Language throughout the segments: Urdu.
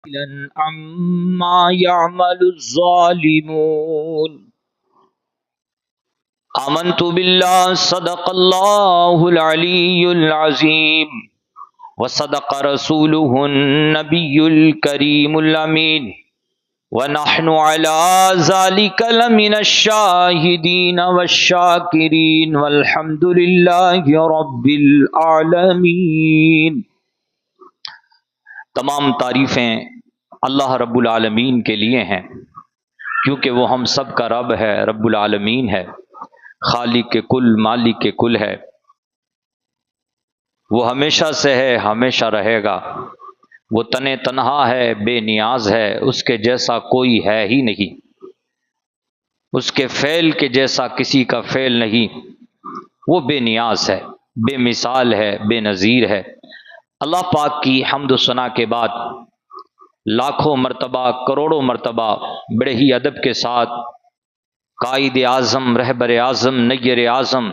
عما يعمل الظالمون آمنت بالله صدق الله العلي العظيم وصدق رسوله النبي الكريم الأمين ونحن على ذلك لمن الشاهدين والشاكرين والحمد لله رب العالمين۔ تمام تعریفیں اللہ رب العالمین کے لیے ہیں، کیونکہ وہ ہم سب کا رب ہے، رب العالمین ہے، خالق کل مالک کل ہے۔ وہ ہمیشہ سے ہے، ہمیشہ رہے گا۔ وہ تنہا ہے، بے نیاز ہے، اس کے جیسا کوئی ہے ہی نہیں، اس کے فعل کے جیسا کسی کا فعل نہیں۔ وہ بے نیاز ہے، بے مثال ہے، بے نظیر ہے۔ اللہ پاک کی حمد و ثنا کے بعد لاکھوں مرتبہ، کروڑوں مرتبہ بڑے ہی ادب کے ساتھ قائد اعظم، رہبر اعظم، نیر اعظم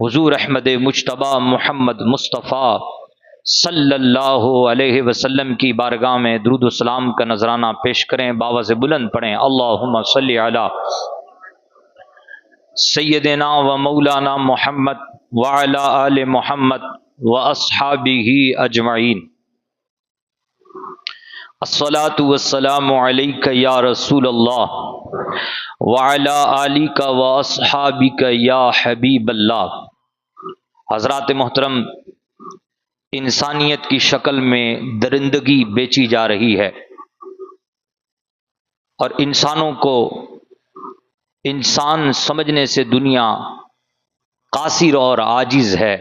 حضور احمد مجتبی محمد مصطفیٰ صلی اللہ علیہ وسلم کی بارگاہ میں درود و سلام کا نذرانہ پیش کریں، باواز بلند پڑھیں، اللہم صلی علی سیدنا و مولانا محمد وعلی آل محمد واصحابہ اجمعین۔ الصلاۃ والسلام علیک یا رسول اللہ وعلی آلک واصحابک یا حبیب اللہ۔ حضرات محترم، انسانیت کی شکل میں درندگی بیچی جا رہی ہے، اور انسانوں کو انسان سمجھنے سے دنیا قاصر اور عاجز ہے۔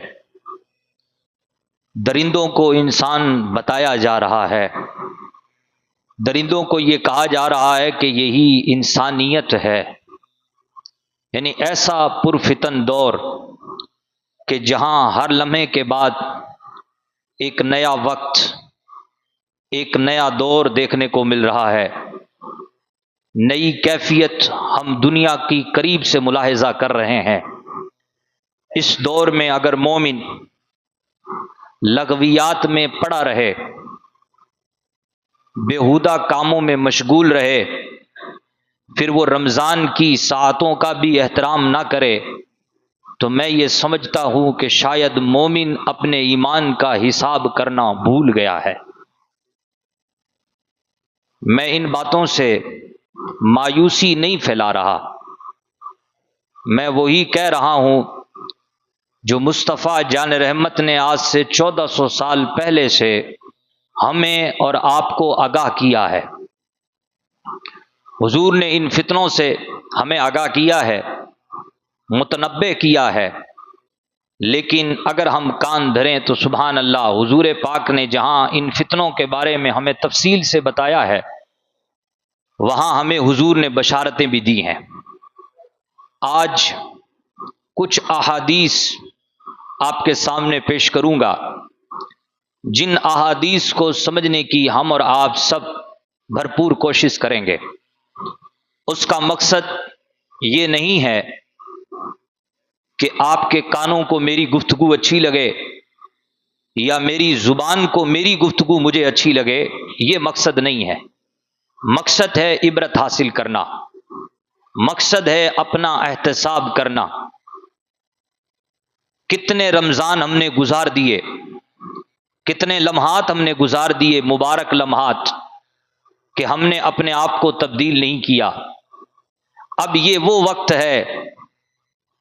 درندوں کو انسان بتایا جا رہا ہے، درندوں کو یہ کہا جا رہا ہے کہ یہی انسانیت ہے۔ یعنی ایسا پرفتن دور کہ جہاں ہر لمحے کے بعد ایک نیا وقت، ایک نیا دور دیکھنے کو مل رہا ہے، نئی کیفیت ہم دنیا کی قریب سے ملاحظہ کر رہے ہیں۔ اس دور میں اگر مومن لغویات میں پڑا رہے، بیہودہ کاموں میں مشغول رہے، پھر وہ رمضان کی ساعتوں کا بھی احترام نہ کرے، تو میں یہ سمجھتا ہوں کہ شاید مومن اپنے ایمان کا حساب کرنا بھول گیا ہے۔ میں ان باتوں سے مایوسی نہیں پھیلا رہا، میں وہی کہہ رہا ہوں جو مصطفیٰ جان رحمت نے آج سے 1400 سال پہلے سے ہمیں اور آپ کو آگاہ کیا ہے۔ حضور نے ان فتنوں سے ہمیں آگاہ کیا ہے، متنبع کیا ہے، لیکن اگر ہم کان دھریں تو سبحان اللہ، حضور پاک نے جہاں ان فتنوں کے بارے میں ہمیں تفصیل سے بتایا ہے، وہاں ہمیں حضور نے بشارتیں بھی دی ہیں۔ آج کچھ احادیث آپ کے سامنے پیش کروں گا، جن احادیث کو سمجھنے کی ہم اور آپ سب بھرپور کوشش کریں گے۔ اس کا مقصد یہ نہیں ہے کہ آپ کے کانوں کو میری گفتگو اچھی لگے یا میری زبان کو میری گفتگو مجھے اچھی لگے، یہ مقصد نہیں ہے۔ مقصد ہے عبرت حاصل کرنا، مقصد ہے اپنا احتساب کرنا۔ کتنے رمضان ہم نے گزار دیے، کتنے لمحات ہم نے گزار دیے، مبارک لمحات، کہ ہم نے اپنے آپ کو تبدیل نہیں کیا۔ اب یہ وہ وقت ہے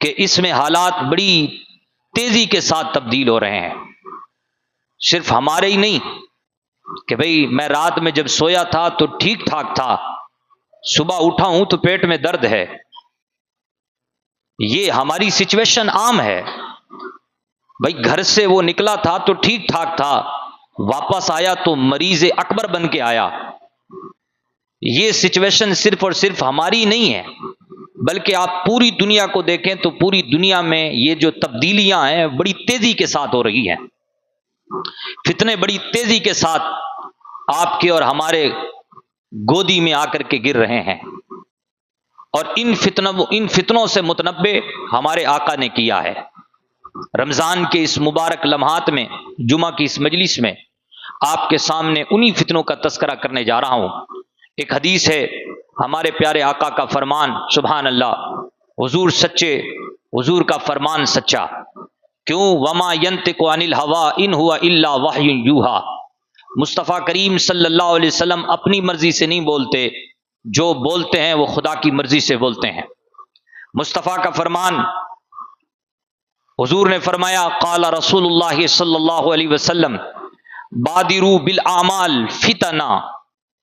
کہ اس میں حالات بڑی تیزی کے ساتھ تبدیل ہو رہے ہیں، صرف ہمارے ہی نہیں کہ بھئی میں رات میں جب سویا تھا تو ٹھیک ٹھاک تھا، صبح اٹھا ہوں تو پیٹ میں درد ہے۔ یہ ہماری سچویشن عام ہے۔ بھئی گھر سے وہ نکلا تھا تو ٹھیک ٹھاک تھا، واپس آیا تو مریض اکبر بن کے آیا۔ یہ سچویشن صرف اور صرف ہماری نہیں ہے، بلکہ آپ پوری دنیا کو دیکھیں تو پوری دنیا میں یہ جو تبدیلیاں ہیں بڑی تیزی کے ساتھ ہو رہی ہیں۔ فتنے بڑی تیزی کے ساتھ آپ کے اور ہمارے گودی میں آ کر کے گر رہے ہیں، اور ان فتنوں سے متنبع ہمارے آقا نے کیا ہے۔ رمضان کے اس مبارک لمحات میں، جمعہ کی اس مجلس میں آپ کے سامنے انہی فتنوں کا تذکرہ کرنے جا رہا ہوں۔ ایک حدیث ہے، ہمارے پیارے آقا کا فرمان، سبحان اللہ، حضور سچے، حضور کا فرمان سچا، کیوں؟ وما ینطق عن الہوی ان ہوا الا وحی یوحی، مصطفیٰ کریم صلی اللہ علیہ وسلم اپنی مرضی سے نہیں بولتے، جو بولتے ہیں وہ خدا کی مرضی سے بولتے ہیں۔ مصطفیٰ کا فرمان، حضور نے فرمایا، قال رسول اللہ صلی اللہ علیہ وسلم بادروا بالاعمال فتنا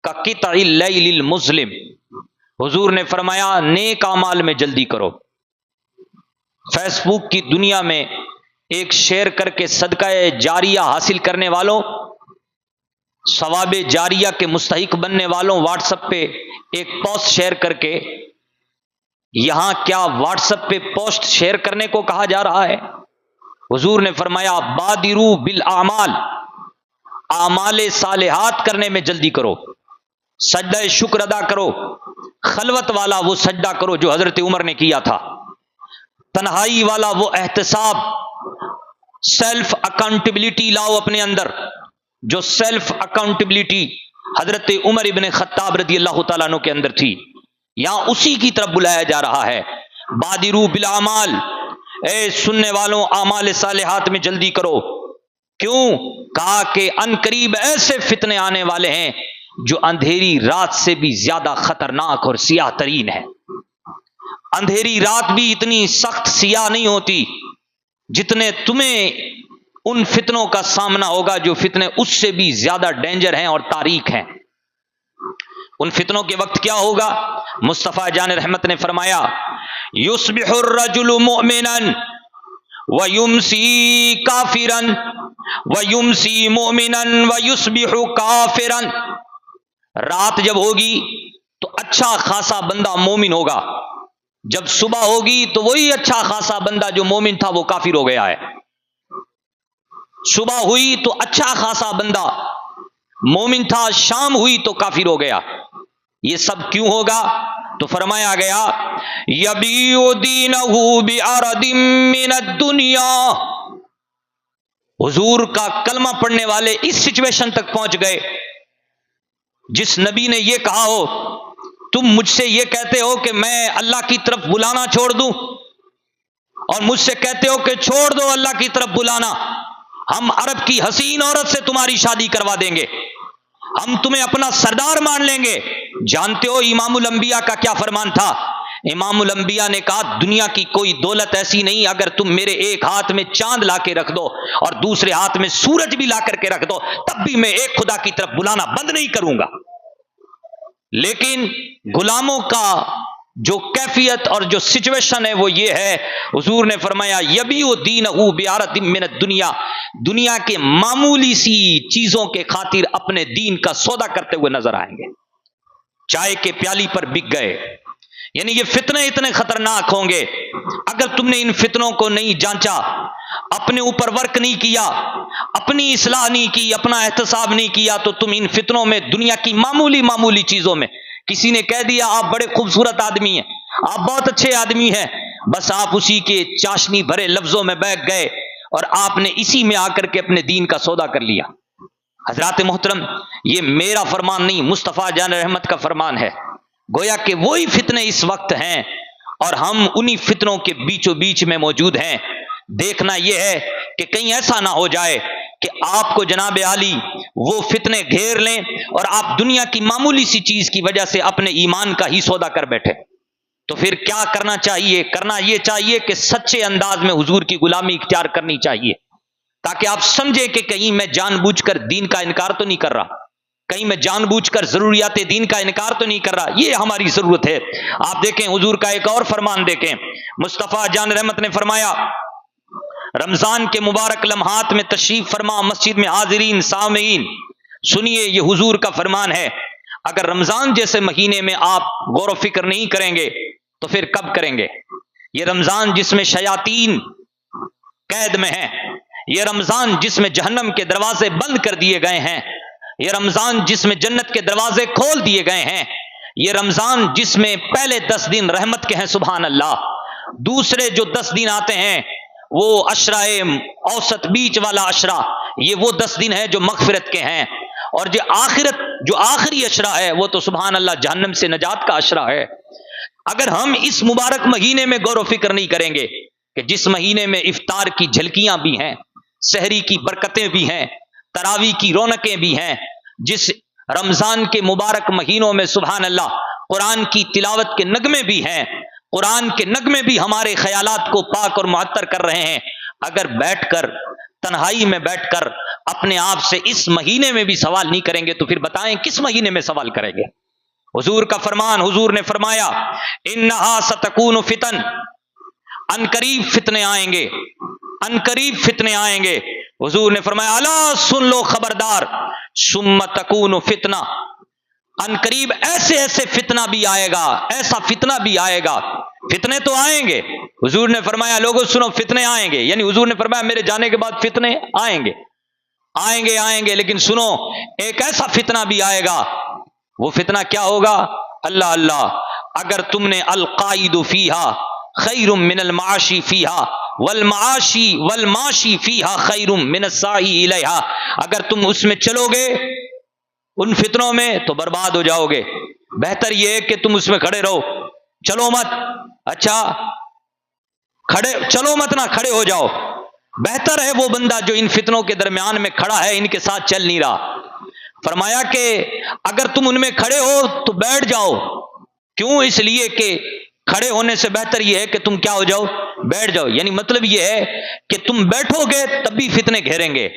کقطع اللیل المظلم، حضور نے فرمایا نیک اعمال میں جلدی کرو۔ فیس بک کی دنیا میں ایک شیئر کر کے صدقہ جاریہ حاصل کرنے والوں، ثواب جاریہ کے مستحق بننے والوں، واٹس ایپ پہ ایک پوسٹ شیئر کر کے، یہاں کیا واٹس ایپ پہ پوسٹ شیئر کرنے کو کہا جا رہا ہے؟ حضور نے فرمایا بادروا بالاعمال، اعمال صالحات کرنے میں جلدی کرو، سجدہ شکر ادا کرو، خلوت والا وہ سجدہ کرو جو حضرت عمر نے کیا تھا، تنہائی والا وہ احتساب، سیلف اکاؤنٹیبلٹی لاؤ اپنے اندر، جو سیلف اکاؤنٹیبلٹی حضرت عمر ابن خطاب رضی اللہ تعالیٰ عنہ کے اندر تھی، یہاں اسی کی طرف بلایا جا رہا ہے۔ بادروا بالاعمال، اے سننے والوں اعمال صالحات میں جلدی کرو، کیوں؟ کہا کہ ان قریب ایسے فتنے آنے والے ہیں جو اندھیری رات سے بھی زیادہ خطرناک اور سیاہ ترین ہے۔ اندھیری رات بھی اتنی سخت سیاہ نہیں ہوتی جتنے تمہیں ان فتنوں کا سامنا ہوگا جو فتنے اس سے بھی زیادہ ڈینجر ہیں اور تاریک ہیں۔ ان فتنوں کے وقت کیا ہوگا؟ مصطفیٰ جان رحمت نے فرمایا یصبح الرجل مؤمنا ویمسی کافرا ویمسی مؤمنا ویصبح کافرا، رات جب ہوگی تو اچھا خاصا بندہ مومن ہوگا، جب صبح ہوگی تو وہی اچھا خاصا بندہ جو مومن تھا وہ کافر ہو گیا ہے۔ صبح ہوئی تو اچھا خاصا بندہ مومن تھا، شام ہوئی تو کافر ہو گیا۔ یہ سب کیوں ہوگا؟ تو فرمایا گیا یبیع دینہ بعرض من الدنیا، حضور کا کلمہ پڑھنے والے اس سچویشن تک پہنچ گئے، جس نبی نے یہ کہا ہو تم مجھ سے یہ کہتے ہو کہ میں اللہ کی طرف بلانا چھوڑ دوں، اور مجھ سے کہتے ہو کہ چھوڑ دو اللہ کی طرف بلانا، ہم عرب کی حسین عورت سے تمہاری شادی کروا دیں گے، ہم تمہیں اپنا سردار مان لیں گے۔ جانتے ہو امام الانبیاء کا کیا فرمان تھا؟ امام الانبیاء نے کہا دنیا کی کوئی دولت ایسی نہیں، اگر تم میرے ایک ہاتھ میں چاند لا کے رکھ دو اور دوسرے ہاتھ میں سورج بھی لا کر کے رکھ دو، تب بھی میں ایک خدا کی طرف بلانا بند نہیں کروں گا۔ لیکن غلاموں کا جو کیفیت اور جو سچویشن ہے وہ یہ ہے، حضور نے فرمایا یبیع دینہ بعرض من الدنیا، دنیا کے معمولی سی چیزوں کے خاطر اپنے دین کا سودا کرتے ہوئے نظر آئیں گے، چائے کے پیالی پر بک گئے۔ یعنی یہ فتنے اتنے خطرناک ہوں گے، اگر تم نے ان فتنوں کو نہیں جانچا، اپنے اوپر ورک نہیں کیا، اپنی اصلاح نہیں کی، اپنا احتساب نہیں کیا، تو تم ان فتنوں میں دنیا کی معمولی چیزوں میں، کسی نے کہہ دیا آپ بڑے خوبصورت آدمی ہیں، آپ بہت اچھے آدمی ہیں، بس آپ اسی کے چاشنی بھرے لفظوں میں بیٹھ گئے اور آپ نے اسی میں آ کر کے اپنے دین کا سودا کر لیا۔ حضرات محترم، یہ میرا فرمان نہیں، مصطفیٰ جان رحمت کا فرمان ہے۔ گویا کہ وہی فتنے اس وقت ہیں اور ہم انہی فتنوں کے بیچوں بیچ میں موجود ہیں۔ دیکھنا یہ ہے کہ کہیں ایسا نہ ہو جائے کہ آپ کو جناب عالی وہ فتنے گھیر لیں اور آپ دنیا کی معمولی سی چیز کی وجہ سے اپنے ایمان کا ہی سودا کر بیٹھے۔ تو پھر کیا کرنا چاہیے؟ کرنا یہ چاہیے کہ سچے انداز میں حضور کی غلامی اختیار کرنی چاہیے، تاکہ آپ سمجھیں کہ کہیں میں جان بوجھ کر دین کا انکار تو نہیں کر رہا، کہیں میں جان بوجھ کر ضروریات دین کا انکار تو نہیں کر رہا، یہ ہماری ضرورت ہے۔ آپ دیکھیں حضور کا ایک اور فرمان دیکھیں، مصطفیٰ جان رحمت نے فرمایا رمضان کے مبارک لمحات میں تشریف فرما مسجد میں حاضرین سامعین، سنیے یہ حضور کا فرمان ہے، اگر رمضان جیسے مہینے میں آپ غور و فکر نہیں کریں گے تو پھر کب کریں گے؟ یہ رمضان جس میں شیاطین قید میں ہیں، یہ رمضان جس میں جہنم کے دروازے بند کر دیے گئے ہیں، یہ رمضان جس میں جنت کے دروازے کھول دیے گئے ہیں، یہ رمضان جس میں پہلے 10 دن رحمت کے ہیں، سبحان اللہ، دوسرے جو 10 دن آتے ہیں وہ عشرہ اوسط بیچ والا عشرہ، یہ وہ 10 دن ہے جو مغفرت کے ہیں، اور جو آخری عشرہ ہے وہ تو سبحان اللہ جہنم سے نجات کا عشرہ ہے۔ اگر ہم اس مبارک مہینے میں غور و فکر نہیں کریں گے کہ جس مہینے میں افطار کی جھلکیاں بھی ہیں، سحری کی برکتیں بھی ہیں، تراویح کی رونقیں بھی ہیں، جس رمضان کے مبارک مہینوں میں سبحان اللہ قرآن کی تلاوت کے نغمے بھی ہیں، قرآن کے نغمے بھی ہمارے خیالات کو پاک اور معطر کر رہے ہیں، اگر بیٹھ کر تنہائی میں بیٹھ کر اپنے آپ سے اس مہینے میں بھی سوال نہیں کریں گے تو پھر بتائیں کس مہینے میں سوال کریں گے؟ حضور کا فرمان، حضور نے فرمایا انہا ستکون فتن، ان قریب فتنے آئیں گے، ان قریب فتنے آئیں گے۔ حضور نے فرمایا الا سن لو خبردار، ثم تکون فتنہ، ان قریب ایسے فتنہ بھی آئے گا، ایسا فتنہ بھی آئے گا، فتنے تو آئیں گے۔ حضور نے فرمایا لوگوں سنو فتنے آئیں گے، یعنی حضور نے فرمایا میرے جانے کے بعد فتنے آئیں گے، لیکن سنو ایک ایسا فتنہ بھی آئے گا۔ وہ فتنہ کیا ہوگا؟ اللہ، اگر تم نے القائد فیہا خیر من المعاشی فیہا والماشی فیہا خیر من السعی الیہا، اگر تم اس میں چلو گے ان فتنوں میں تو برباد ہو جاؤ گے، بہتر یہ ہے کہ تم اس میں کھڑے رہو، چلو مت، اچھا چلو مت نہ کھڑے ہو جاؤ، بہتر ہے وہ بندہ جو ان فتنوں کے درمیان میں کھڑا ہے، ان کے ساتھ چل نہیں رہا۔ فرمایا کہ اگر تم ان میں کھڑے ہو تو بیٹھ جاؤ، کیوں؟ اس لیے کہ کھڑے ہونے سے بہتر یہ ہے کہ تم کیا ہو جاؤ؟ بیٹھ جاؤ، یعنی مطلب یہ ہے کہ تم بیٹھو گے تب بھی فتنے گھیریں گے،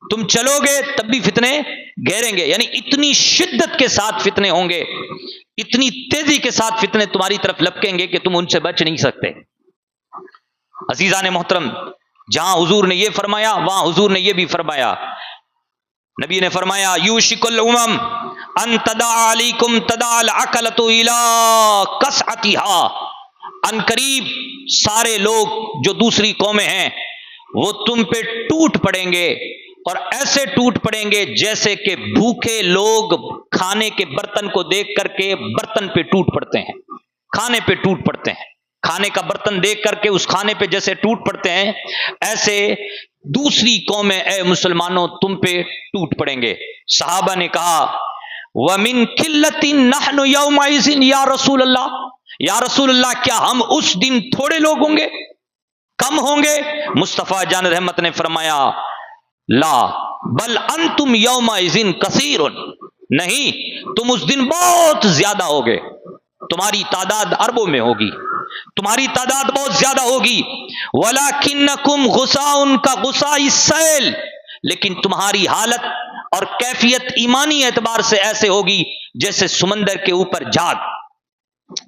تم چلو گے تب بھی فتنے گھیریں گے، یعنی اتنی شدت کے ساتھ فتنے ہوں گے، اتنی تیزی کے ساتھ فتنے تمہاری طرف لپکیں گے کہ تم ان سے بچ نہیں سکتے۔ عزیزان محترم، جہاں حضور نے یہ فرمایا وہاں حضور نے یہ بھی فرمایا، نبی نے فرمایا یوشک الامم ان تداعی علیکم تداعی العقلۃ الی قصعتها، ان قریب سارے لوگ جو دوسری قومیں ہیں وہ تم پہ ٹوٹ پڑیں گے، اور ایسے ٹوٹ پڑیں گے جیسے کہ بھوکے لوگ کھانے کے برتن کو دیکھ کر کے برتن پہ ٹوٹ پڑتے ہیں، کھانے پہ ٹوٹ پڑتے ہیں، کھانے کا برتن دیکھ کر کے اس کھانے پہ جیسے ٹوٹ پڑتے ہیں، ایسے دوسری قومیں اے مسلمانوں تم پہ ٹوٹ پڑیں گے۔ صحابہ نے کہا وَمِن قِلَّةٍ نَحْنُ يَوْمَئِذٍ یا رسول اللہ، یا رسول اللہ کیا ہم اس دن تھوڑے لوگ ہوں گے، کم ہوں گے؟ مصطفیٰ جان رحمت نے فرمایا لا بل انتم یومئذ کثیر، نہیں تم اس دن بہت زیادہ ہوگے، تمہاری تعداد اربوں میں ہوگی، تمہاری تعداد بہت زیادہ ہوگی، وَلَكِنَّكُمْ غُثَاءٌ كَغُثَاءِ السَّيْلِ، لیکن تمہاری حالت اور کیفیت ایمانی اعتبار سے ایسے ہوگی جیسے سمندر کے اوپر جھاگ،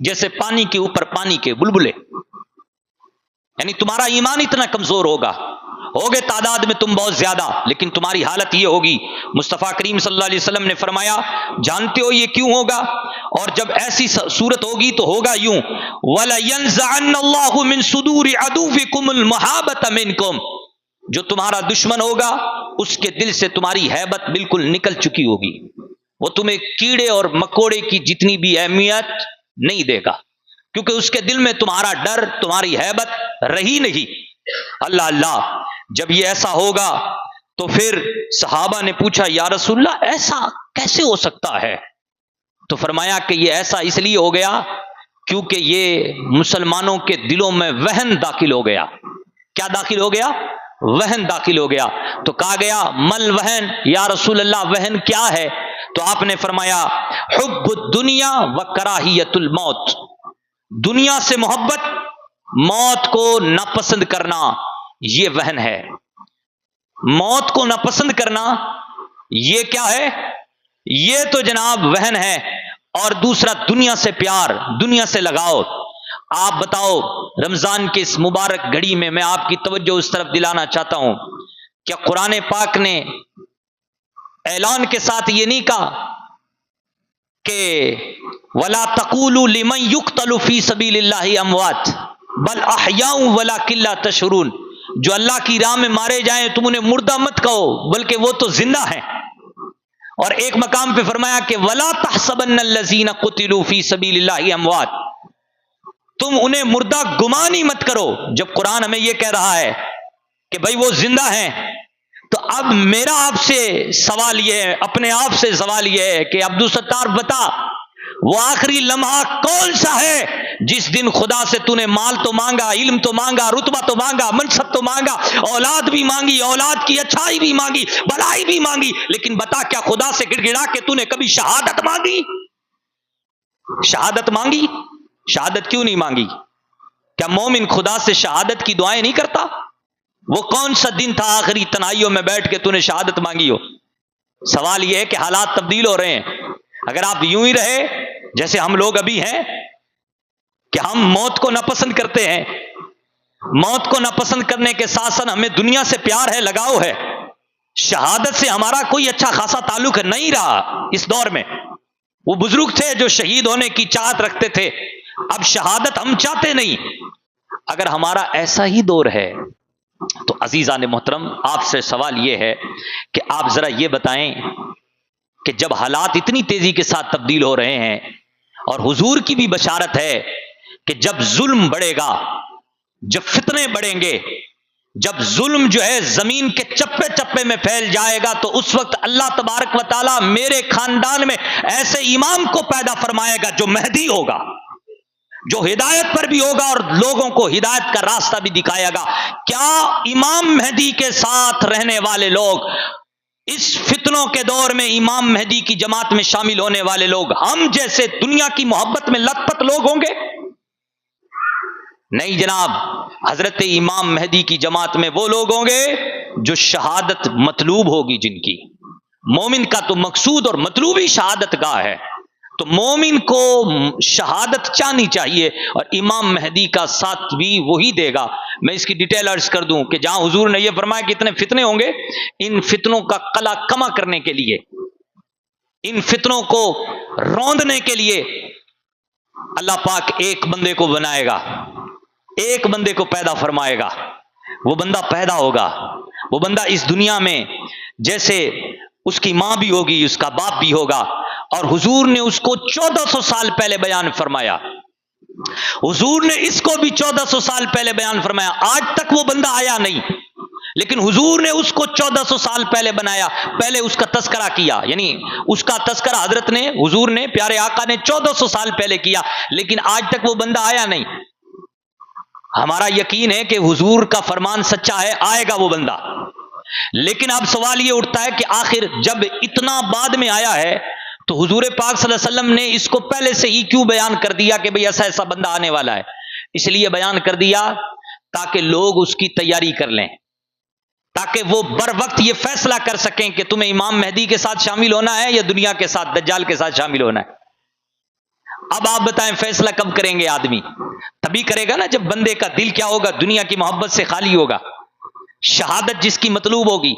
جیسے پانی کے اوپر پانی کے بلبلے، یعنی تمہارا ایمان اتنا کمزور ہوگے تعداد میں تم بہت زیادہ، لیکن تمہاری حالت یہ ہوگی۔ مصطفیٰ کریم صلی اللہ علیہ وسلم نے فرمایا جانتے ہو یہ کیوں ہوگا؟ اور جب ایسی صورت ہوگی تو ہوگا یوں وَلَيَنزَعَنَّ اللَّهُ مِن صُدُورِ عَدُوِّكُمُ الْمَحَابَةَ مِنْكُمْ، جو تمہارا دشمن ہوگا اس کے دل سے تمہاری ہیبت بالکل نکل چکی ہوگی، وہ تمہیں کیڑے اور مکوڑے کی جتنی بھی اہمیت نہیں دے گا، کیونکہ اس کے دل میں تمہارا ڈر، تمہاری ہیبت رہی نہیں۔ اللہ، جب یہ ایسا ہوگا تو پھر صحابہ نے پوچھا یا رسول اللہ ایسا کیسے ہو سکتا ہے؟ تو فرمایا کہ یہ ایسا اس لیے ہو گیا کیونکہ یہ مسلمانوں کے دلوں میں وہن داخل ہو گیا۔ کیا داخل ہو گیا؟ وہن داخل ہو گیا۔ تو کہا گیا مل وہن، یا رسول اللہ وہن کیا ہے؟ تو آپ نے فرمایا حب الدنیا و کراہیت الموت، دنیا سے محبت، موت کو ناپسند کرنا، یہ وہن ہے۔ موت کو ناپسند کرنا یہ کیا ہے؟ یہ تو جناب وہن ہے۔ اور دوسرا دنیا سے پیار، دنیا سے لگاؤ۔ آپ بتاؤ رمضان کے اس مبارک گھڑی میں آپ کی توجہ اس طرف دلانا چاہتا ہوں، کیا قرآن پاک نے اعلان کے ساتھ یہ نہیں کہا کہ وَلَا تَقُولُوا لِمَنْ يُقْتَلُ فِي سَبِيلِ اللَّهِ أَمْوَاتٌ بَلْ أَحْيَاءٌ وَلَكِنْ لَا تَشْعُرُونَ، جو اللہ کی راہ میں مارے جائیں تم انہیں مردہ مت کہو بلکہ وہ تو زندہ ہیں۔ اور ایک مقام پہ فرمایا کہ وَلَا تَحْسَبَنَّ الَّذِينَ قُتِلُوا فِي سَبِيلِ اللَّهِ أَمْوَاتٌ، تم انہیں مردہ گمان ہی مت کرو۔ جب قرآن ہمیں یہ کہہ رہا ہے کہ بھائی وہ زندہ ہیں، تو اب میرا آپ سے سوال یہ ہے، اپنے آپ سے سوال یہ ہے کہ عبدالستار بتا، وہ آخری لمحہ کون سا ہے جس دن خدا سے تو نے مال تو مانگا، علم تو مانگا، رتبہ تو مانگا، منصب تو مانگا، اولاد بھی مانگی، اولاد کی اچھائی بھی مانگی، بھلائی بھی مانگی، لیکن بتا کیا خدا سے گڑ گڑا کے تو نے کبھی شہادت مانگی؟ شہادت مانگی؟ شہادت کیوں نہیں مانگی؟ کیا مومن خدا سے شہادت کی دعائیں نہیں کرتا؟ وہ کون سا دن تھا آخری تنہائیوں میں بیٹھ کے تو نے شہادت مانگی ہو؟ سوال یہ ہے کہ حالات تبدیل ہو رہے ہیں۔ اگر آپ یوں ہی رہے جیسے ہم لوگ ابھی ہیں کہ ہم موت کو ناپسند کرتے ہیں، موت کو ناپسند کرنے کے ساتھ ساتھ ہمیں دنیا سے پیار ہے، لگاؤ ہے، شہادت سے ہمارا کوئی اچھا خاصا تعلق نہیں رہا اس دور میں۔ وہ بزرگ تھے جو شہید ہونے کی چاہت رکھتے تھے، اب شہادت ہم چاہتے نہیں۔ اگر ہمارا ایسا ہی دور ہے تو عزیزان محترم، آپ سے سوال یہ ہے کہ آپ ذرا یہ بتائیں کہ جب حالات اتنی تیزی کے ساتھ تبدیل ہو رہے ہیں اور حضور کی بھی بشارت ہے کہ جب ظلم بڑھے گا، جب فتنے بڑھیں گے، جب ظلم جو ہے زمین کے چپے چپے میں پھیل جائے گا، تو اس وقت اللہ تبارک و تعالی میرے خاندان میں ایسے امام کو پیدا فرمائے گا جو مہدی ہوگا، جو ہدایت پر بھی ہوگا اور لوگوں کو ہدایت کا راستہ بھی دکھائے گا۔ کیا امام مہدی کے ساتھ رہنے والے لوگ، اس فتنوں کے دور میں امام مہدی کی جماعت میں شامل ہونے والے لوگ ہم جیسے دنیا کی محبت میں لت پت لوگ ہوں گے؟ نہیں جناب، حضرت امام مہدی کی جماعت میں وہ لوگ ہوں گے جو شہادت مطلوب ہوگی، جن کی مومن کا تو مقصود اور مطلوب ہی شہادت گاہ ہے، تو مومن کو شہادت چاہنی چاہیے، اور امام مہدی کا ساتھ بھی وہی دے گا۔ میں اس کی ڈیٹیل عرض کر دوں کہ جہاں حضور نے یہ فرمایا کہ اتنے فتنے ہوں گے، ان فتنوں کا قلع کما کرنے کے لیے، ان فتنوں کو روندنے کے لیے اللہ پاک ایک بندے کو بنائے گا، ایک بندے کو پیدا فرمائے گا۔ وہ بندہ پیدا ہوگا، وہ بندہ اس دنیا میں جیسے اس کی ماں بھی ہوگی، اس کا باپ بھی ہوگا، اور حضور نے اس کو 1400 سال پہلے بیان فرمایا، حضور نے اس کو بھی 1400 سال پہلے بیان فرمایا۔ آج تک وہ بندہ آیا نہیں، لیکن حضور نے اس کو 1400 سال پہلے بنایا، پہلے اس کا تذکرہ کیا، یعنی اس کا تذکرہ حضرت نے، حضور نے، پیارے آقا نے 1400 سال پہلے کیا، لیکن آج تک وہ بندہ آیا نہیں۔ ہمارا یقین ہے کہ حضور کا فرمان سچا ہے، آئے گا وہ بندہ، لیکن اب سوال یہ اٹھتا ہے کہ آخر جب اتنا بعد میں آیا ہے تو حضور پاک صلی اللہ علیہ وسلم نے اس کو پہلے سے ہی کیوں بیان کر دیا کہ بھئی ایسا ایسا بندہ آنے والا ہے؟ اس لیے بیان کر دیا تاکہ لوگ اس کی تیاری کر لیں، تاکہ وہ بر وقت یہ فیصلہ کر سکیں کہ تمہیں امام مہدی کے ساتھ شامل ہونا ہے یا دنیا کے ساتھ، دجال کے ساتھ شامل ہونا ہے۔ اب آپ بتائیں فیصلہ کب کریں گے آدمی؟ تبھی کرے گا نا جب بندے کا دل کیا ہوگا، دنیا کی محبت سے خالی ہوگا، شہادت جس کی مطلوب ہوگی،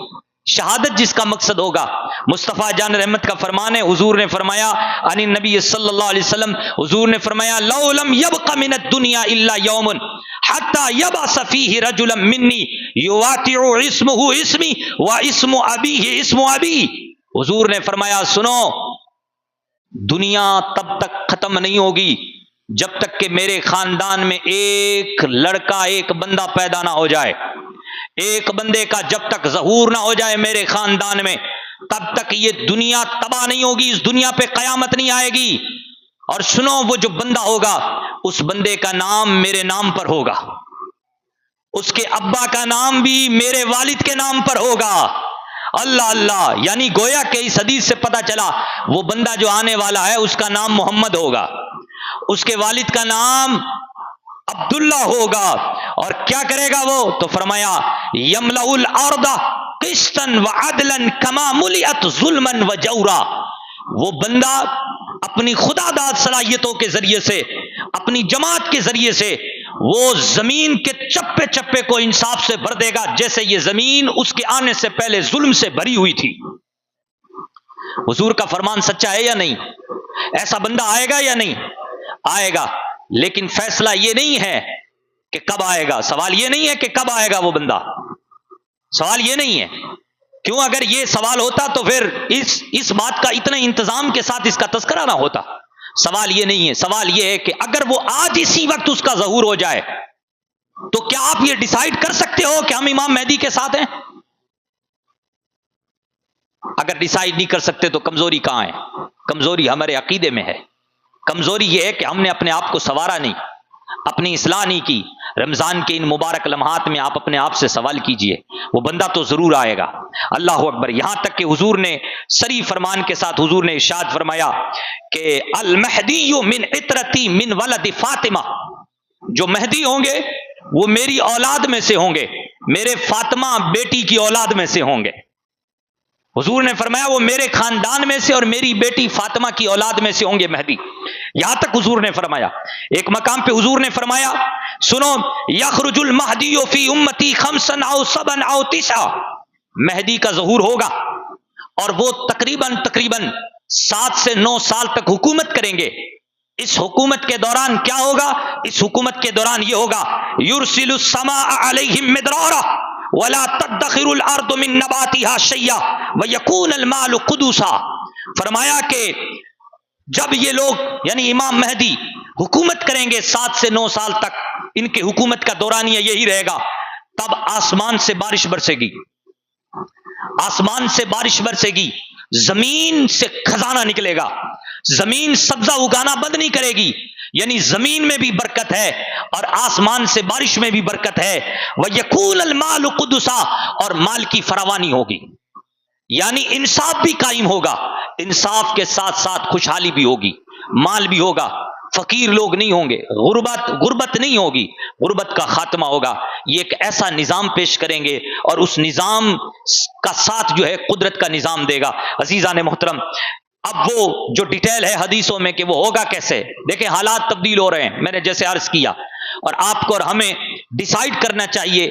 شہادت جس کا مقصد ہوگا۔ مصطفیٰ جان رحمت کا فرمان ہے، حضور نے فرمایا عن النبی صلی اللہ علیہ وسلم، حضور نے فرمایا لو لم يبق من الدنيا الا يوم حتى يبعث فيه رجلا مني يواتع اسمه اسمي واسم ابيه اسم ابي۔ حضور نے فرمایا سنو، دنیا تب تک ختم نہیں ہوگی جب تک کہ میرے خاندان میں ایک لڑکا، ایک بندہ پیدا نہ ہو جائے، ایک بندے کا جب تک ظہور نہ ہو جائے میرے خاندان میں، تب تک یہ دنیا تباہ نہیں ہوگی، اس دنیا پہ قیامت نہیں آئے گی۔ اور سنو، وہ جو بندہ ہوگا اس بندے کا نام میرے نام پر ہوگا، اس کے ابا کا نام بھی میرے والد کے نام پر ہوگا۔ اللہ اللہ، یعنی گویا کہ اس حدیث سے پتا چلا وہ بندہ جو آنے والا ہے اس کا نام محمد ہوگا، اس کے والد کا نام عبداللہ ہوگا، اور کیا کرے گا وہ؟ تو فرمایا یملأ الارض قسطا وعدلا کما ملئت ظلما وجورا۔ وہ بندہ اپنی خدا داد صلاحیتوں کے ذریعے سے، اپنی جماعت کے ذریعے سے وہ زمین کے چپے چپے کو انصاف سے بھر دے گا، جیسے یہ زمین اس کے آنے سے پہلے ظلم سے بھری ہوئی تھی۔ حضور کا فرمان سچا ہے یا نہیں؟ ایسا بندہ آئے گا یا نہیں؟ آئے گا، لیکن فیصلہ یہ نہیں ہے کہ کب آئے گا، سوال یہ نہیں ہے کہ کب آئے گا وہ بندہ، سوال یہ نہیں ہے۔ کیوں؟ اگر یہ سوال ہوتا تو پھر اس بات کا اتنے انتظام کے ساتھ اس کا تذکرہ نہ ہوتا۔ سوال یہ نہیں ہے، سوال یہ ہے کہ اگر وہ آج اسی وقت اس کا ظہور ہو جائے تو کیا آپ یہ ڈیسائیڈ کر سکتے ہو کہ ہم امام مہدی کے ساتھ ہیں؟ اگر ڈیسائیڈ نہیں کر سکتے تو کمزوری کہاں ہے؟ کمزوری ہمارے عقیدے میں ہے. کمزوری یہ ہے کہ ہم نے اپنے آپ کو سنوارا نہیں، اپنی اصلاح نہیں کی. رمضان کے ان مبارک لمحات میں آپ اپنے آپ سے سوال کیجئے، وہ بندہ تو ضرور آئے گا. اللہ اکبر. یہاں تک کہ حضور نے صریح فرمان کے ساتھ حضور نے ارشاد فرمایا کہ المہدی من عطرتی من ولد فاطمہ، جو مہدی ہوں گے وہ میری اولاد میں سے ہوں گے، میرے فاطمہ بیٹی کی اولاد میں سے ہوں گے. حضور نے فرمایا وہ میرے خاندان میں سے اور میری بیٹی فاطمہ کی اولاد میں سے ہوں گے مہدی. یہاں تک حضور نے فرمایا. ایک مقام پہ حضور نے فرمایا سنو، یخرج المہدی فی امتی خمسا او سبا او تسعا، مہدی کا ظہور ہوگا اور وہ تقریباً 7 سے 9 سال تک حکومت کریں گے. اس حکومت کے دوران کیا ہوگا؟ اس حکومت کے دوران یہ ہوگا یرسل السماء علیہم مدرارا ولا تدخر الارض من نباتها شیئا ویکون المال قدوسا. فرمایا کہ جب یہ لوگ یعنی امام مہدی حکومت کریں گے 7 سے 9 سال تک، ان کی حکومت کا دورانیہ یہی رہے گا، تب آسمان سے بارش برسے گی، آسمان سے بارش برسے گی، زمین سے خزانہ نکلے گا، زمین سبزہ اگانا بند نہیں کرے گی، یعنی زمین میں بھی برکت ہے اور آسمان سے بارش میں بھی برکت ہے. وَيَكُونَ الْمَالُ قُدُسًا، اور مال کی فراوانی ہوگی، یعنی انصاف بھی قائم ہوگا، انصاف کے ساتھ ساتھ خوشحالی بھی ہوگی، مال بھی ہوگا، فقیر لوگ نہیں ہوں گے، غربت نہیں ہوگی، غربت کا خاتمہ ہوگا. یہ ایک ایسا نظام پیش کریں گے اور اس نظام کا ساتھ جو ہے قدرت کا نظام دے گا. عزیزان محترم، اب وہ جو ڈیٹیل ہے حدیثوں میں کہ وہ ہوگا کیسے، دیکھیں حالات تبدیل ہو رہے ہیں، میں نے جیسے عرض کیا، اور آپ کو اور ہمیں ڈیسائیڈ کرنا چاہیے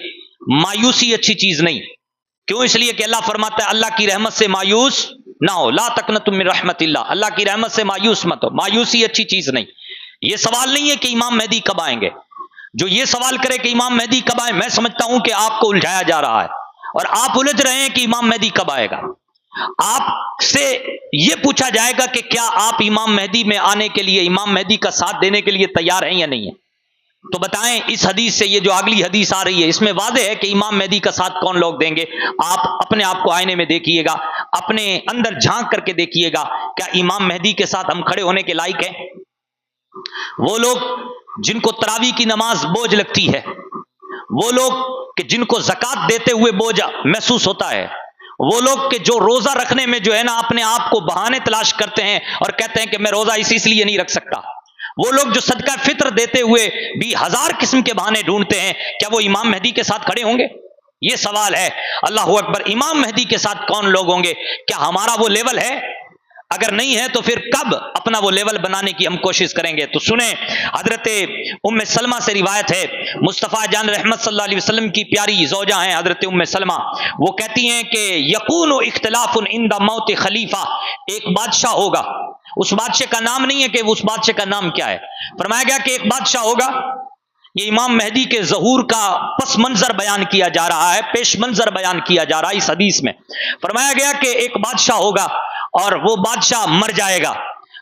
مایوسی اچھی چیز نہیں. کیوں؟ اس لیے کہ اللہ فرماتا ہے اللہ کی رحمت سے مایوس نہ ہو، لا تقنطوا من رحمت اللہ، اللہ کی رحمت سے مایوس مت ہو. مایوسی اچھی چیز نہیں. یہ سوال نہیں ہے کہ امام مہدی کب آئیں گے. جو یہ سوال کرے کہ امام مہدی کب آئیں، میں سمجھتا ہوں کہ آپ کو الجھایا جا رہا ہے اور آپ الجھ رہے ہیں کہ امام مہدی کب آئے گا. آپ سے یہ پوچھا جائے گا کہ کیا آپ امام مہدی میں آنے کے لیے، امام مہدی کا ساتھ دینے کے لیے تیار ہیں یا نہیں ہیں؟ تو بتائیں اس حدیث سے، یہ جو اگلی حدیث آ رہی ہے اس میں واضح ہے کہ امام مہدی کا ساتھ کون لوگ دیں گے. آپ اپنے آپ کو آئینے میں دیکھیے گا، اپنے اندر جھانک کر کے دیکھیے گا، کیا امام مہدی کے ساتھ ہم کھڑے ہونے کے لائق ہیں؟ وہ لوگ جن کو تراویح کی نماز بوجھ لگتی ہے، وہ لوگ کہ جن کو زکوٰۃ دیتے ہوئے بوجھ محسوس ہوتا ہے، وہ لوگ کہ جو روزہ رکھنے میں جو ہے نا اپنے آپ کو بہانے تلاش کرتے ہیں اور کہتے ہیں کہ میں روزہ اس لیے نہیں رکھ سکتا، وہ لوگ جو صدقہ فطر دیتے ہوئے بھی 1000 قسم کے بہانے ڈھونڈتے ہیں، کیا وہ امام مہدی کے ساتھ کھڑے ہوں گے؟ یہ سوال ہے. اللہ اکبر. امام مہدی کے ساتھ کون لوگ ہوں گے؟ کیا ہمارا وہ لیول ہے؟ اگر نہیں ہے تو پھر کب اپنا وہ لیول بنانے کی ہم کوشش کریں گے؟ تو سنیں، حضرت ام سلمہ سے روایت ہے، مصطفیٰ جان رحمت صلی اللہ علیہ وسلم کی پیاری زوجہ ہیں حضرت ام سلمہ، وہ کہتی ہیں کہ یکون اختلاف عند موت خلیفہ، ایک بادشاہ ہوگا، اس بادشاہ کا نام نہیں ہے کہ اس بادشاہ کا نام کیا ہے، فرمایا گیا کہ ایک بادشاہ ہوگا. یہ امام مہدی کے ظہور کا پس منظر بیان کیا جا رہا ہے، پیش منظر بیان کیا جا رہا ہے اس حدیث میں. فرمایا گیا کہ ایک بادشاہ ہوگا اور وہ بادشاہ مر جائے گا،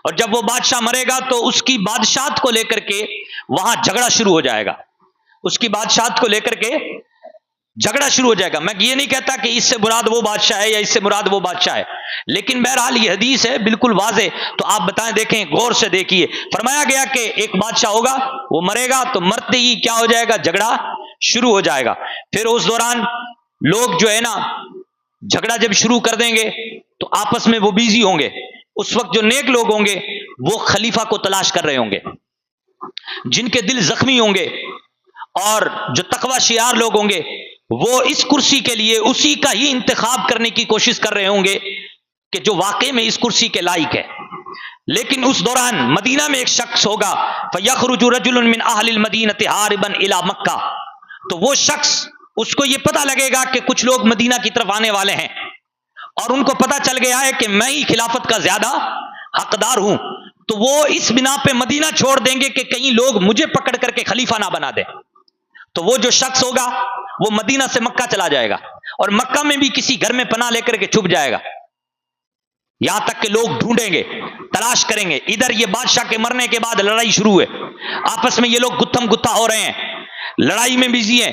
اور جب وہ بادشاہ مرے گا تو اس کی بادشاہت کو لے کر کے وہاں جھگڑا شروع ہو جائے گا، اس کی بادشاہت کو لے کر کے جھگڑا شروع ہو جائے گا. میں یہ نہیں کہتا کہ اس سے مراد وہ بادشاہ ہے یا اس سے مراد وہ بادشاہ ہے، لیکن بہرحال یہ حدیث ہے بالکل واضح، تو آپ بتائیں، دیکھیں غور سے دیکھیے. فرمایا گیا کہ ایک بادشاہ ہوگا، وہ مرے گا تو مرتے ہی کیا ہو جائے گا؟ جھگڑا شروع ہو جائے گا. پھر اس دوران لوگ جو ہے نا جھگڑا جب شروع کر دیں گے تو آپس میں وہ بیزی ہوں گے. اس وقت جو نیک لوگ ہوں گے وہ خلیفہ کو تلاش کر رہے ہوں گے، جن کے دل زخمی ہوں گے، اور جو تقوی شعار لوگ ہوں گے وہ اس کرسی کے لیے اسی کا ہی انتخاب کرنے کی کوشش کر رہے ہوں گے کہ جو واقعے میں اس کرسی کے لائق ہے. لیکن اس دوران مدینہ میں ایک شخص ہوگا، فَيَخْرُجُ رَجُلٌ مِّنْ أَهْلِ الْمَدِينَةِ هَارِبًا إِلَى مَكَّةَ، تو وہ شخص، اس کو یہ پتہ لگے گا کہ کچھ لوگ مدینہ کی طرف آنے والے ہیں اور ان کو پتہ چل گیا ہے کہ میں ہی خلافت کا زیادہ حقدار ہوں، تو وہ اس بنا پہ مدینہ چھوڑ دیں گے کہ کہیں لوگ مجھے پکڑ کر کے خلیفہ نہ بنا دیں. تو وہ جو شخص ہوگا وہ مدینہ سے مکہ چلا جائے گا اور مکہ میں بھی کسی گھر میں پناہ لے کر کے چھپ جائے گا، یہاں تک کہ لوگ ڈھونڈیں گے، تلاش کریں گے. ادھر یہ بادشاہ کے مرنے کے بعد لڑائی شروع ہے، آپس میں یہ لوگ گتھم گتھا ہو رہے ہیں، لڑائی میں بزی ہیں،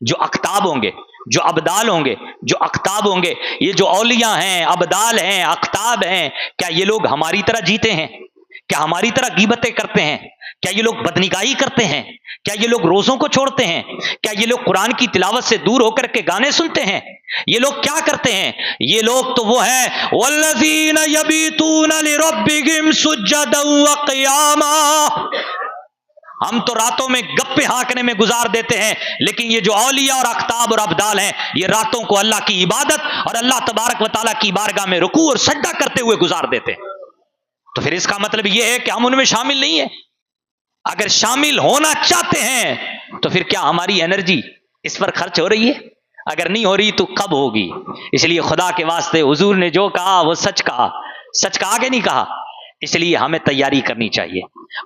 جو اقطاب ہوں گے، جو ابدال ہوں گے، جو اقطاب ہوں گے، یہ جو اولیاء ہیں، ابدال ہیں، اقطاب ہیں، کیا یہ لوگ ہماری طرح جیتے ہیں؟ کیا ہماری طرح غیبتیں کرتے ہیں؟ کیا یہ لوگ بدنگاہی کرتے ہیں؟ کیا یہ لوگ روزوں کو چھوڑتے ہیں؟ کیا یہ لوگ قرآن کی تلاوت سے دور ہو کر کے گانے سنتے ہیں؟ یہ لوگ کیا کرتے ہیں؟ یہ لوگ تو وہ ہیں والذین یبیتون لربہم سجدا وقیاما، ہم تو راتوں میں گپے ہانکنے میں گزار دیتے ہیں، لیکن یہ جو اولیاء اور اقطاب اور ابدال ہیں، یہ راتوں کو اللہ کی عبادت اور اللہ تبارک و تعالیٰ کی بارگاہ میں رکوع اور سجدہ کرتے ہوئے گزار دیتے ہیں۔ تو پھر اس کا مطلب یہ ہے کہ ہم ان میں شامل نہیں ہیں۔ اگر شامل ہونا چاہتے ہیں تو پھر کیا ہماری انرجی اس پر خرچ ہو رہی ہے؟ اگر نہیں ہو رہی تو کب ہوگی؟ اس لیے خدا کے واسطے حضور نے جو کہا وہ سچ کہا، سچ کہا کہ نہیں کہا؟ اس لیے ہمیں تیاری کرنی چاہیے،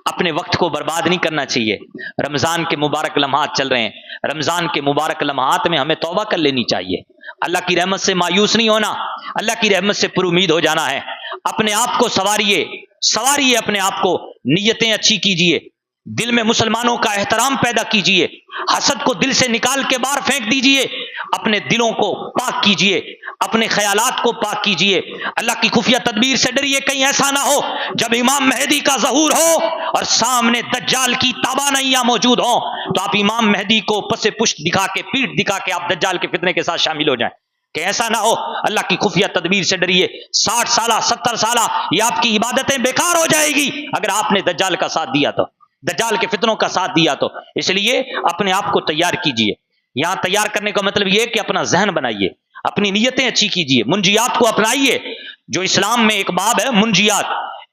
اپنے وقت کو برباد نہیں کرنا چاہیے۔ رمضان کے مبارک لمحات چل رہے ہیں، رمضان کے مبارک لمحات میں ہمیں توبہ کر لینی چاہیے، اللہ کی رحمت سے مایوس نہیں ہونا، اللہ کی رحمت سے پر امید ہو جانا ہے۔ اپنے آپ کو سواریے اپنے آپ کو، نیتیں اچھی کیجیے، دل میں مسلمانوں کا احترام پیدا کیجیے، حسد کو دل سے نکال کے باہر پھینک دیجیے، اپنے دلوں کو پاک کیجیے، اپنے خیالات کو پاک کیجیے، اللہ کی خفیہ تدبیر سے ڈریے، کہیں ایسا نہ ہو جب امام مہدی کا ظہور ہو اور سامنے دجال کی تابانیاں موجود ہوں تو آپ امام مہدی کو پس پشت دکھا کے، پیٹھ دکھا کے آپ دجال کے فتنے کے ساتھ شامل ہو جائیں، کہ ایسا نہ ہو۔ اللہ کی خفیہ تدبیر سے ڈریے، 60 سالہ 70 سالہ یہ آپ کی عبادتیں بیکار ہو جائے گی اگر آپ نے دجال کا ساتھ دیا تو، دجال کے فتنوں کا ساتھ دیا تو۔ اس لیے اپنے آپ کو تیار کیجیے۔ یہاں تیار کرنے کا مطلب یہ ہے کہ اپنا ذہن بنائیے، اپنی نیتیں اچھی کیجیے، منجیات کو اپنائیے۔ جو اسلام میں ایک باب ہے منجیات،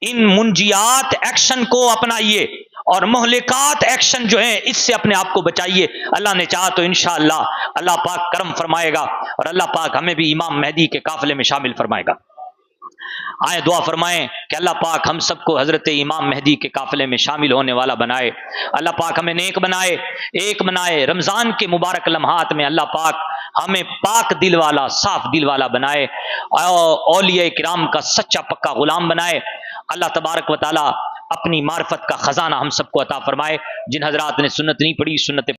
ان منجیات ایکشن کو اپنائیے، اور مہلکات ایکشن جو ہیں اس سے اپنے آپ کو بچائیے۔ اللہ نے چاہا تو انشاءاللہ اللہ پاک کرم فرمائے گا اور اللہ پاک ہمیں بھی امام مہدی کے قافلے میں شامل فرمائے گا۔ آئے دعا فرمائیں کہ اللہ پاک ہم سب کو حضرت امام مہدی کے قافلے میں شامل ہونے والا بنائے، اللہ پاک ہمیں نیک بنائے، ایک بنائے۔ رمضان کے مبارک لمحات میں اللہ پاک ہمیں پاک دل والا، صاف دل والا بنائے، اولیاء کرام کا سچا پکا غلام بنائے۔ اللہ تبارک و تعالی اپنی معرفت کا خزانہ ہم سب کو عطا فرمائے۔ جن حضرات نے سنت نہیں پڑھی، سنت